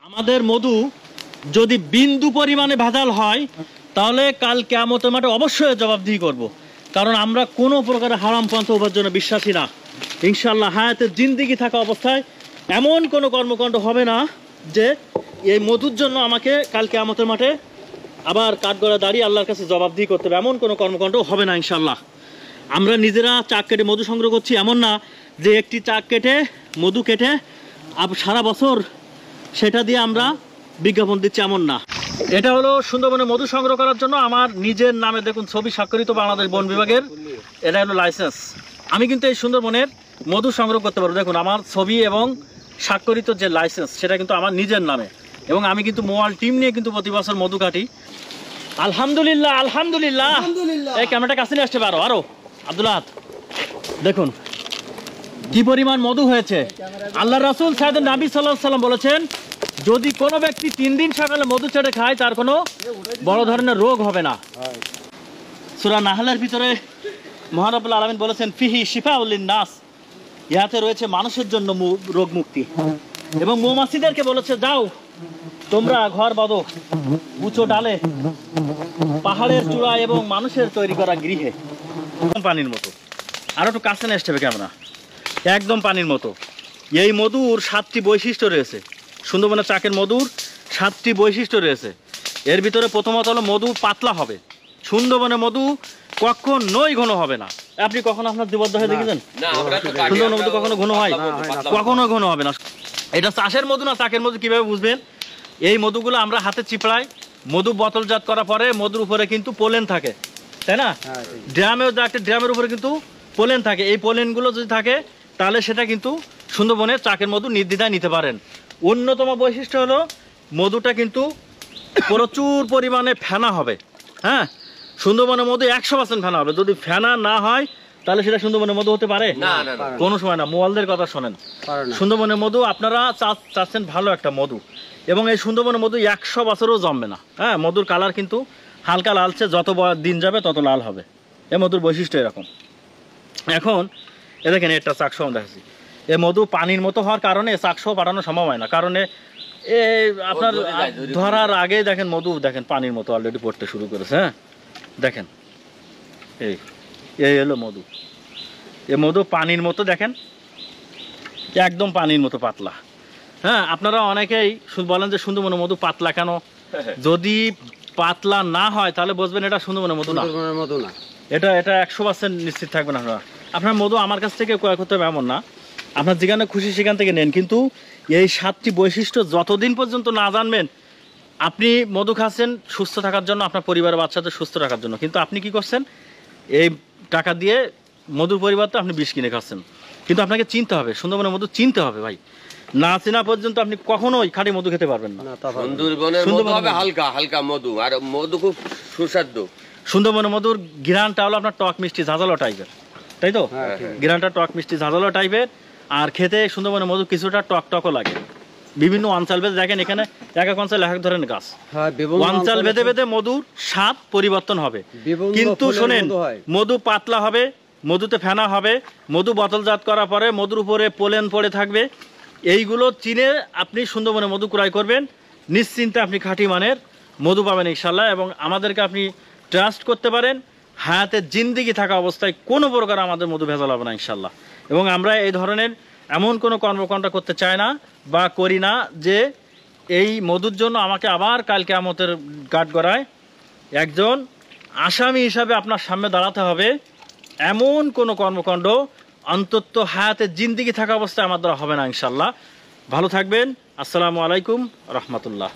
আমাদের মধু যদি বিন্দু পরিমাণে ভেজাল হয় তাহলে কাল কিয়ামতের মাঠে অবশ্যই জবাবদিহি করব। কারণ আমরা কোনো প্রকারের হারাম পন্থা উপার্জনে বিশ্বাসী না। ইনশাআল্লাহ হায়াতের জিন্দেগি থাকা অবস্থায় এমন কোনো কর্মকাণ্ড হবে না যে এই মধুর জন্য আমাকে কাল কিয়ামতের মাঠে আবার কাঠগড়া দাঁড়িয়ে আল্লাহর কাছে জবাবদিহি করতে হবে, এমন কোনো কর্মকাণ্ড হবে না ইনশাআল্লাহ। আমরা নিজেরা চাক কেটে মধু সংগ্রহ করছি, এমন না যে একটি চাক কেটে মধু কেটে সারা বছর সেটা দিয়ে আমরা বিজ্ঞাপন দিচ্ছি, এমন না। এটা হলো সুন্দরবনে মধু সংগ্রহ করার জন্য আমার নিজের নামে দেখুন ছবি স্বাক্ষরিত বাংলাদেশ বন বিভাগের, এটা হলো লাইসেন্স। আমি কিন্তু এই সুন্দরবনের মধু সংগ্রহ করতে পারবো। দেখুন আমার ছবি এবং স্বাক্ষরিত যে লাইসেন্স সেটা কিন্তু আমার নিজের নামে, এবং আমি কিন্তু মোবাইল টিম নিয়ে কিন্তু প্রতি বছর মধু কাটি। আলহামদুলিল্লাহ আলহামদুলিল্লাহ। এই ক্যামেরাটা কাছে নিয়ে আসতে পারো আরো আব্দুল্লাহ, দেখুন কি পরিমাণ মধু হয়েছে। আল্লাহ রাসূল সাইয়েদুন নবী সাল্লাল্লাহু আলাইহি সাল্লাম বলেছেন, যদি কোনো ব্যক্তি 3 দিন সকালে মধু চেটে খায় তার কোনো বড় ধরনের রোগ হবে না। সূরা নাহলের ভিতরে মহান রব্বুল আলামিন বলেছেন, ফিহি শিফাউল লিন-নাস, ইহাতে রয়েছে মানুষের জন্য রোগ মুক্তি। এবং মৌমাছিদেরকে বলেছে, যাও তোমরা ঘর বাঁধো উঁচু ডালে, পাহাড়ের চূড়ায় এবং মানুষের তৈরি করা গৃহে। পানির মতো, আর একটু কাছে নিয়ে আসতে হবে ক্যামেরা, একদম পানির মতো। এই মধুর 7টি বৈশিষ্ট্য রয়েছে। সুন্দরবনের চাকের মধুর 7টি বৈশিষ্ট্য রয়েছে। এর ভিতরে প্রথমত হলো মধু পাতলা হবে। সুন্দরবনের মধু কখনোই ঘন হবে না। আপনি কখনো আপনার জীবদ্দশায় দেখেছেন সুন্দরবনের মধু কখনো ঘন হয়? কখনো ঘন হবে না। এটা চাষের মধু না চাকের মধু কিভাবে বুঝবেন? এই মধুগুলো আমরা হাতে চিপড়াই, মধু বোতলজাত করার পরে মধুর উপরে কিন্তু পোলেন থাকে, তাই না? ড্রামেও একটা ড্রামের উপরে কিন্তু পোলেন থাকে। এই পোলেনগুলো যদি থাকে তাহলে সেটা কিন্তু সুন্দরবনের চাকের মধু নির্দ্বিধায় নিতে পারেন। অন্যতম বৈশিষ্ট্য হলো মধুটা কিন্তু প্রচুর পরিমাণে ফেনা হবে। হ্যাঁ, সুন্দরবনের মধু 100% ফেনা হবে। যদি ফেনা না হয় তাহলে সেটা সুন্দরবনের মধু হতে পারে না, কোনো সময় না। মোয়ালদের কথা শোনেন, সুন্দরবনের মধু আপনারা চাচ্ছেন ভালো একটা মধু, এবং এই সুন্দরবনের মধু 100 বছরও জমবে না। হ্যাঁ, মধুর কালার কিন্তু হালকা লালচে, যত দিন যাবে তত লাল হবে। এই মধুর বৈশিষ্ট্য এরকম। এখন এ দেখেন একটা চাকসহ দেখাচ্ছি। এই মধু পানির মতো হওয়ার কারণে চাকসহ পাঠানো সম্ভব হয় না, কারণে আপনার ধরার আগে দেখেন মধু দেখেন পানির মতো অলরেডি পড়তে শুরু করেছে। হ্যাঁ দেখেন, এই হলো মধু। এই মধু পানির মতো, দেখেন একদম পানির মতো পাতলা। হ্যাঁ, আপনারা অনেকেই বলেন যে সুন্দরবনের মধু পাতলা কেন? যদি পাতলা না হয় তাহলে বুঝবেন এটা সুন্দরবনের মধু না। এটা 100% নিশ্চিত থাকবেন আপনারা। আপনার মধু আমার কাছ থেকে ক্রয় করতে হবে এমন না, আপনার যেখানে খুশি সেখান থেকে নেন। কিন্তু এই 7টি বৈশিষ্ট্য যতদিন পর্যন্ত না জানবেন, আপনি মধু খাচ্ছেন সুস্থ থাকার জন্য, আপনার পরিবারের বাচ্চাদের সুস্থ রাখার জন্য, কিন্তু আপনি কি করছেন? এই টাকা দিয়ে মধুর পরিবর্তে আপনি বিষ কিনে খাচ্ছেন। কিন্তু আপনাকে চিনতে হবে, সুন্দরবনের মধু চিনতে হবে ভাই। না চেনা পর্যন্ত আপনি কখনোই খাঁটি মধু খেতে পারবেন না। হালকা হালকা মধু, আর মধু খুব সুস্বাদু। সুন্দরবনের মধুর ঘ্রাণটা হলো আপনার টক মিষ্টি ঝাঁঝালো টাইপের, তাই তো? ঘ্রাণটা টক মিষ্টি ঝাঁঝালো টাইপের, আর খেতে সুন্দরবনের মধু কিছুটা টক টকও লাগে। বিভিন্ন অঞ্চল ভেদে দেখেন, এখানে এক এক অঞ্চলে এক এক ধরনের গাছ, অঞ্চল ভেদে ভেদে মধুর স্বাদ পরিবর্তন হবে। কিন্তু শোনেন, মধু পাতলা হবে, মধুতে ফেনা হবে, মধু বোতলজাত করার পরে মধুর উপরে পোলেন পড়ে থাকবে। এইগুলো চিনে আপনি সুন্দরবনের মধু ক্রয় করবেন, নিশ্চিন্তে আপনি খাঁটি মানের মধু পাবেন ইনশাল্লাহ। এবং আমাদেরকে আপনি ট্রাস্ট করতে পারেন, হায়াতের জিন্দেগি থাকা অবস্থায় কোনো প্রকার আমাদের মধু ভেজাল হবে না ইনশাল্লাহ। এবং আমরা এই ধরনের এমন কোনো কর্মকাণ্ড করতে চাই না বা করি না যে এই মধুর জন্য আমাকে আবার কাল কিয়ামতের কাঠগড়ায় একজন আসামি হিসাবে আপনার সামনে দাঁড়াতে হবে। এমন কোনো কর্মকাণ্ড অন্তত হায়াতের জিন্দেগি থাকা অবস্থায় আমার দ্বারা হবে না ইনশাল্লাহ। ভালো থাকবেন। আসসালামু আলাইকুম রহমতুল্লাহ।